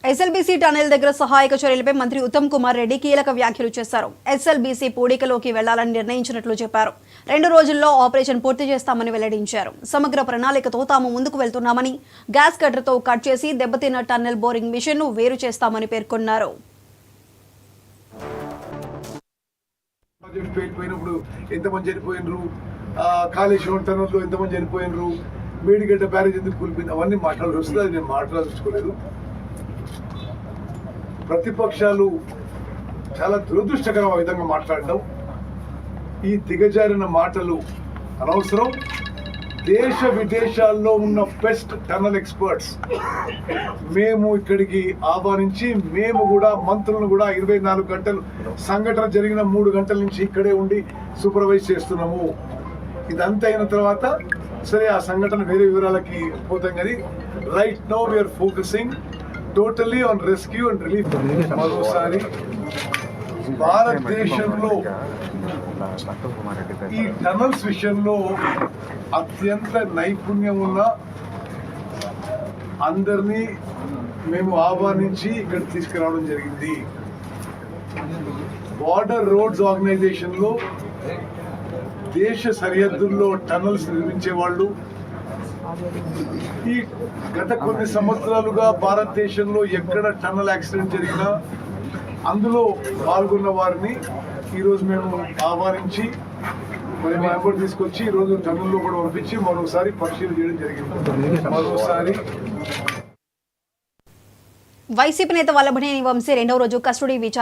SLBC tunnel దగ్గర సహాయక చర్యలపై మంత్రి ఉత్తమ్ కుమార్ రెడ్డి కీలక వ్యాఖ్యలు చేశారు. ఎస్ఎల్బీసీ పూడికలోకి వెళ్లాలని నిర్ణయించినట్లు చెప్పారు. 2 రోజుల్లో ఆపరేషన్ పూర్తి చేస్తామని వెల్లడించారు. సమగ్ర ప్రణాళికతో తాము ముందుకు వెళ్తున్నామని, గ్యాస్ కట్టర్తో కట్ చేసి దెబ్బతిన్న టన్నెల్ బోరింగ్ మిషన్ను వేరు చేస్తామని పేర్కొన్నారు. కాళేశ్వరం టనల్లో ఎంతమంది చనిపోయినరు, మేడిగడ్డ బ్యారేజ్ ఎందుకు కూలిపోయింది, అవన్నీ మాట్లాడాల్సింది. అది నేను మాట్లాడదలుచుకోలేదు. ప్రతిపక్షాలు చాలా దురదృష్టకరం ఆ విధంగా మాట్లాడడం, ఈ దిగజారిన మాటలు అనవసరం. దేశ విదేశాల్లో ఉన్న బెస్ట్ టనల్ ఎక్స్పర్ట్స్ మేము ఇక్కడికి ఆహ్వానించి, మేము కూడా మంత్రులను కూడా 24 గంటలు, సంఘటన జరిగిన 3 గంటల నుంచి ఇక్కడే ఉండి సూపర్వైజ్ చేస్తున్నాము. ఇదంతా అయిన తర్వాత సరే ఆ సంఘటన వేరే వివరాలకి పోతాం, కానీ right now we are focusing totally on rescue and relief. మరోసారి భారతదేశంలో ఈ టనల్స్ విషయంలో అత్యంత నైపుణ్యం ఉన్న అందరినీ మేము ఆహ్వానించి ఇక్కడ తీసుకురావడం జరిగింది. బార్డర్ రోడ్స్ ఆర్గనైజేషన్లో దేశ సరిహద్దుల్లో టనల్స్ నిర్మించే వాళ్ళు, ఈ గత కొన్ని సంవత్సరాలుగా భారతదేశంలో ఎక్కడ టనల్ యాక్సిడెంట్ జరిగినా అందులో పాల్గొన్న వారిని ఈరోజు మేము ఆహ్వానించి మరి మా ఎంబడి తీసుకొచ్చి ఈరోజు టనల్లో కూడా పంపించి మరోసారి పరిశీలన చేయడం జరిగింది. మరోసారి వైసీపీ నేత వల్లభనేని వంశీ 2వ రోజు కస్టడీ విచారణ